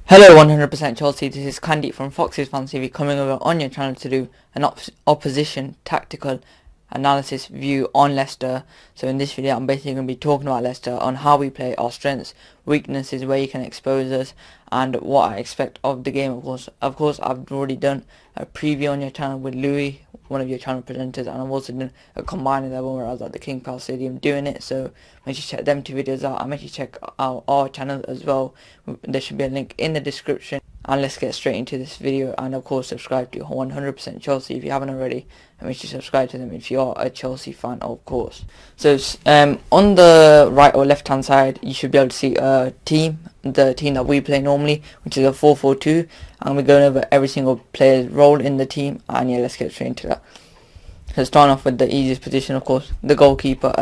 Hello 100% Chelsea, this is Candy from FoxesFansTV coming over on your channel to do an opposition tactical analysis view on Leicester. So in this video I'm basically going to be talking about Leicester, on how we play, our strengths, weaknesses, where you can expose us, and what I expect of the game. Of course I've already done a preview on your channel with Louis, one of your channel presenters, and I've also done a combined level where I was at the King Power Stadium doing it, so make sure you check them two videos out, and make sure you check out our channel as well. There should be a link in the description, and let's get straight into this video. And of course subscribe to 100% Chelsea if you haven't already, and make sure you subscribe to them if you are a Chelsea fan, of course. So on the right or left hand side you should be able to see a team, the team that we play normally, which is a 4-4-2, and we're going over every single player's role in the team. And yeah, let's get straight into that. So starting off with the easiest position, of course, the goalkeeper.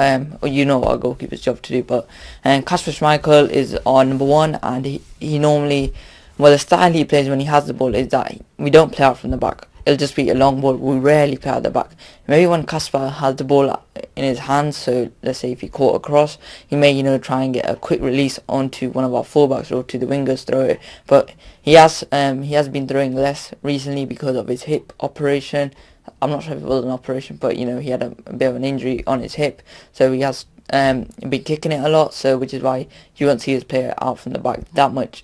You know what a goalkeeper's job to do, but Kasper Schmeichel is our number one, and he normally, well, the style he plays when he has the ball is that we don't play out from the back. It'll just be a long ball. We rarely play out the back. Maybe when Kasper has the ball in his hands, so let's say if he caught a cross, he may try and get a quick release onto one of our fullbacks or to the wingers, throw it. But he has been throwing less recently because of his hip operation. I'm not sure if it was an operation, but he had a bit of an injury on his hip, so he has been kicking it a lot. So which is why you won't see his player out from the back that much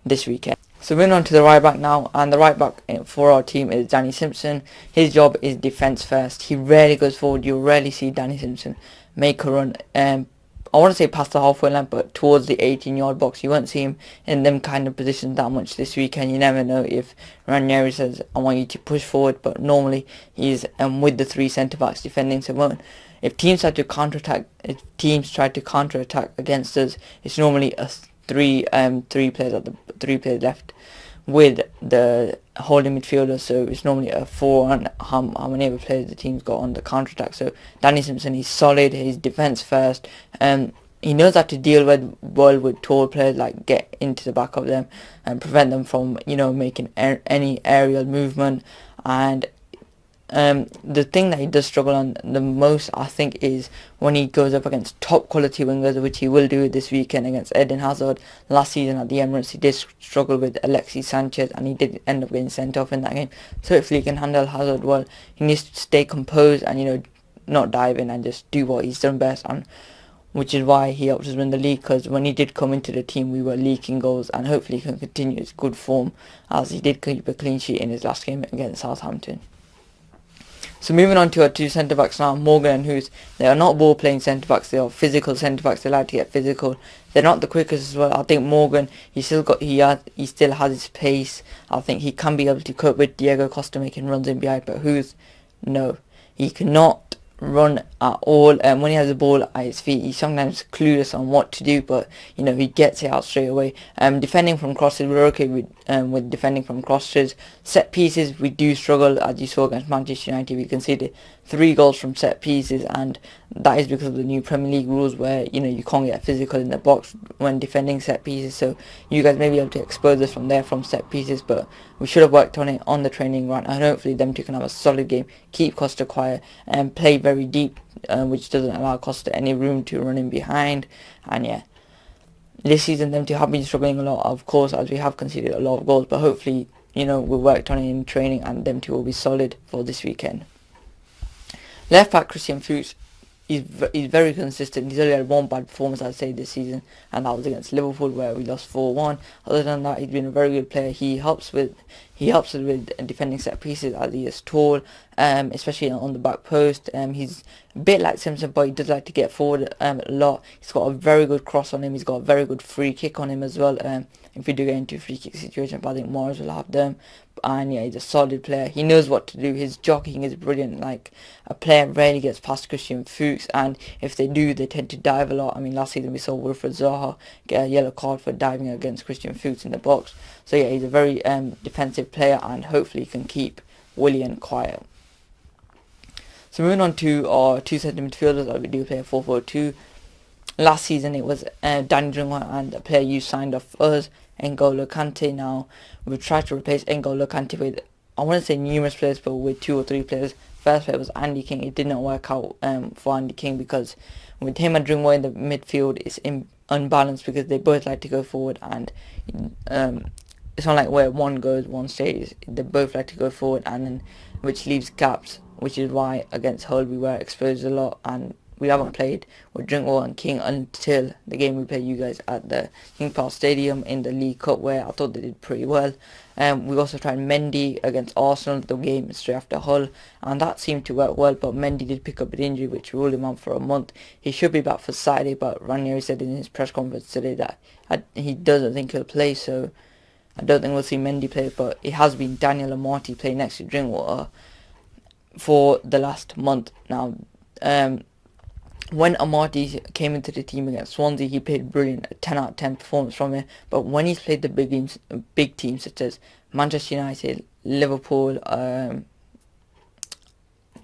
this weekend. So moving on to the right back now, and the right back for our team is Danny Simpson. His job is defence first. He rarely goes forward. You'll rarely see Danny Simpson make a run, I want to say past the halfway line, but towards the 18-yard box. You won't see him in them kind of positions that much this weekend. You never know if Ranieri says, I want you to push forward, but normally he's with the three centre-backs defending. So if teams try to counter-attack against us, it's normally a three players left with the holding midfielder, so it's normally a 4 on how many other players the team's got on the counter attack. So Danny Simpson, he's solid, he's defence first, he knows how to deal with tall players, like get into the back of them and prevent them from making any aerial movement. And the thing that he does struggle on the most, I think, is when he goes up against top quality wingers, which he will do this weekend against Eden Hazard. Last season at the Emirates he did struggle with Alexis Sanchez, and he did end up getting sent off in that game. So hopefully he can handle Hazard well. He needs to stay composed and not dive in and just do what he's done best, and which is why he helped us win the league, because when he did come into the team we were leaking goals, and hopefully he can continue his good form, as he did keep a clean sheet in his last game against Southampton. So moving on to our two centre-backs now, Morgan and Hoos. They are not ball-playing centre-backs, they are physical centre-backs. They like to get physical. They're not the quickest as well. I think Morgan, he still has his pace. I think he can be able to cope with Diego Costa making runs in behind, but Hoos, no. He cannot run at all, and when he has the ball at his feet he's sometimes clueless on what to do, but he gets it out straight away. Defending from crosses, we're okay with defending from crosses. Set pieces, we do struggle, as you saw against Manchester United. We conceded 3 goals from set pieces, and that is because of the new Premier League rules where you can't get physical in the box when defending set pieces. So you guys may be able to expose us from there, from set pieces, but we should have worked on it on the training ground, and hopefully them two can have a solid game, keep Costa quiet and play very deep, which doesn't allow Costa any room to run in behind. And yeah, this season them two have been struggling a lot, of course, as we have conceded a lot of goals, but hopefully we worked on it in training and them two will be solid for this weekend. Left back Christian Fuchs, he's very consistent. He's only had one bad performance, I'd say, this season, and that was against Liverpool where we lost 4-1. Other than that, he's been a very good player. He helps us with defending set pieces, as he is tall, especially on the back post. He's a bit like Simpson, but he does like to get forward a lot. He's got a very good cross on him. He's got a very good free kick on him as well. If we do get into a free kick situation, but I think Morris will have them. And yeah, he's a solid player. He knows what to do. His jockeying is brilliant. Like, a player rarely gets past Christian Fuchs, and if they do, they tend to dive a lot. I mean, last season we saw Wilfred Zaha get a yellow card for diving against Christian Fuchs in the box. So yeah, he's a very defensive player, and hopefully he can keep Willian quiet. So moving on to our two centre midfielders, we do play a 4-4-2. Last season it was Danny Drinkwater and a player you signed off us, N'Golo Kante. Now we've tried to replace N'Golo Kante with, I want to say numerous players, but with 2 or 3 players. First player was Andy King. It did not work out for Andy King, because with him and Drinkwater in the midfield, unbalanced because they both like to go forward, and it's not like where one goes, one stays. They both like to go forward, and then which leaves gaps, which is why against Hull we were exposed a lot, and we haven't played with Drinkwater and King until the game we played you guys at the King Power Stadium in the League Cup, where I thought they did pretty well. We also tried Mendy against Arsenal, the game straight after Hull, and that seemed to work well, but Mendy did pick up an injury which ruled him out for a month. He should be back for Saturday, but Ranieri said in his press conference today that he doesn't think he'll play, so I don't think we'll see Mendy play, but it has been Daniel Amartey playing next to Drinkwater for the last month now. When Amartey came into the team against Swansea, he played brilliant, a 10 out of 10 performance from him. But when he's played the big teams such as Manchester United, Liverpool,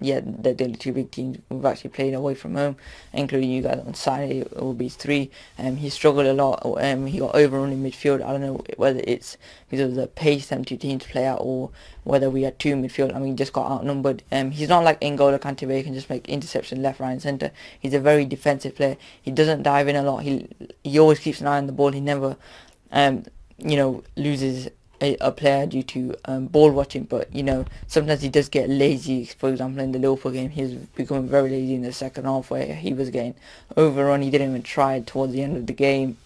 the only two big teams we've actually played away from home, including you guys on Saturday, it will be three. He struggled a lot. He got overrun in midfield. I don't know whether it's because of the pace them two teams play out, or whether we had two midfield and we just got outnumbered. He's not like N'Golo Kante where he can just make interception left, right and centre. He's a very defensive player. He doesn't dive in a lot. He always keeps an eye on the ball. He never loses a player due to ball watching, but sometimes he does get lazy. For example, in the Liverpool game, he's becoming very lazy in the second half, where he was getting overrun. He didn't even try towards the end of the game.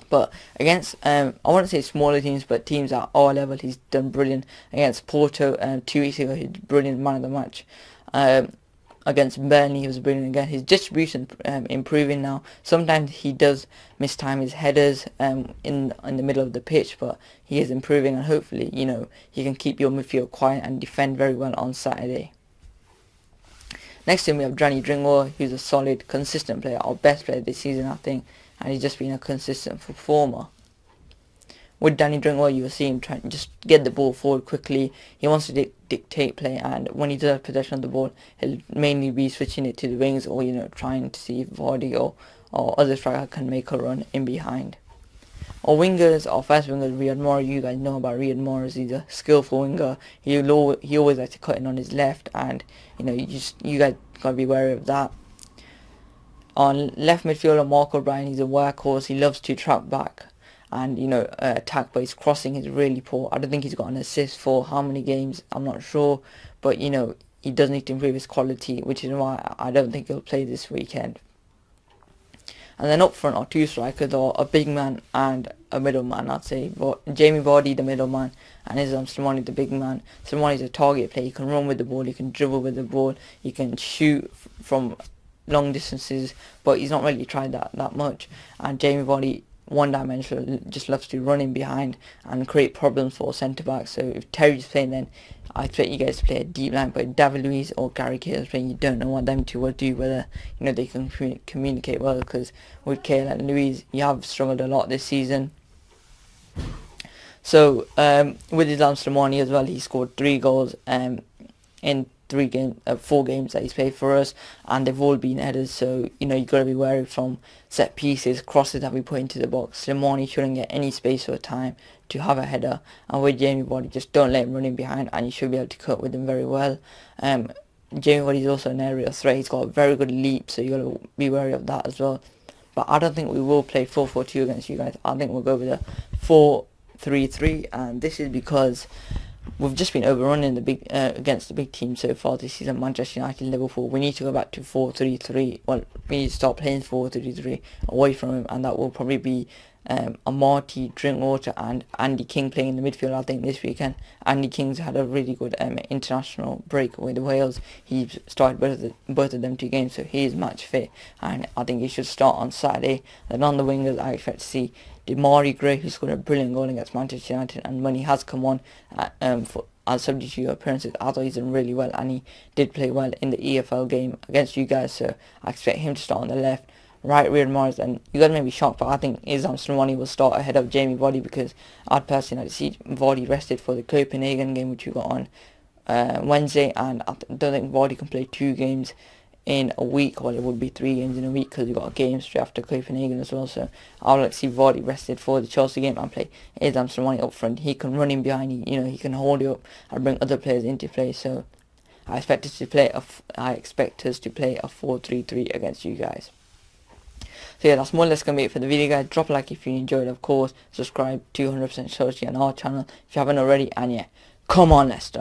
But against I wouldn't say smaller teams, but teams at our level, he's done brilliant. Against Porto 2 weeks ago, he did brilliant, man of the match. Against Burnley, he was brilliant again. His distribution improving now. Sometimes he does mistime his headers in the middle of the pitch, but he is improving, and hopefully, he can keep your midfield quiet and defend very well on Saturday. Next to him, we have Danny Drinkwater, who's a solid, consistent player, our best player this season, I think, and he's just been a consistent performer. With Danny Drinkwater, you will see him trying to just get the ball forward quickly. He wants to dictate play, and when he does have possession of the ball, he'll mainly be switching it to the wings, or trying to see if Vardy or other striker can make a run in behind. Our first wingers, Riyad Mahrez. You guys know about Riyad Mahrez. He's a skillful winger. He always likes to cut in on his left, and you guys gotta be wary of that. On left midfielder, Mark O'Brien. He's a workhorse. He loves to track back and attack, but his crossing is really poor. I don't think he's got an assist for how many games, I'm not sure, but he does need to improve his quality, which is why I don't think he'll play this weekend. And then up front are two strikers, or a big man and a middleman, I'd say. Jamie Vardy, the middleman, and Islam Slimani, the big man. Slimani's a target player. He can run with the ball, he can dribble with the ball, he can shoot from long distances, but he's not really tried that much. And Jamie Vardy, one-dimensional, just loves to run in behind and create problems for centre-backs. So if Terry's playing, then I expect you guys to play a deep line, but if David Luiz or Gary Cahill's playing, you don't know what them two will do, whether they can communicate well, because with Cahill and Luiz, you have struggled a lot this season. So with Islam Slimani as well, he scored 3 goals in 4 games that he's played for us, and they've all been headers, so you got to be wary from set pieces, crosses that we put into the box. Slimani shouldn't get any space or time to have a header, and with Jamie Vardy, just don't let him run in behind, and you should be able to cut with him very well. Jamie Vardy is also an aerial threat. He's got a very good leap, so you got to be wary of that as well. But I don't think we will play 4-4-2 against you guys. I think we'll go with a 4-3-3, and this is because we've just been overrun in against the big teams so far this season, Manchester United, Liverpool. We need to go back to 4-3-3. Well, we need to start playing 4-3-3 away from him, and that will probably be Amartey, Drinkwater and Andy King playing in the midfield, I think, this weekend. Andy King's had a really good international break with Wales. He started both of them 2 games, so he is match fit, and I think he should start on Saturday. Then on the wingers, I expect to see Demarai Gray, who scored a brilliant goal against Manchester United, and when he has come on as substitute appearances, I thought he's done really well, and he did play well in the EFL game against you guys, so I expect him to start on the left. Right, Riyad Mahrez, and you guys may be shocked, but I think Islam Slimani will start ahead of Jamie Vardy, because I'd personally like to see Vardy rested for the Copenhagen game, which we got on Wednesday, and I don't think Vardy can play 2 games in a week, or it would be 3 games in a week, because we got a game straight after Copenhagen as well. So I would like to see Vardy rested for the Chelsea game and play Islam Slimani up front. He can run in behind, he can hold you up and bring other players into play. So I expect us to play a 4-3-3 against you guys. So yeah, that's more or less going to be it for the video, guys. Drop a like if you enjoyed, of course. Subscribe to 100% Chelsea on our channel if you haven't already. And yeah, come on Leicester.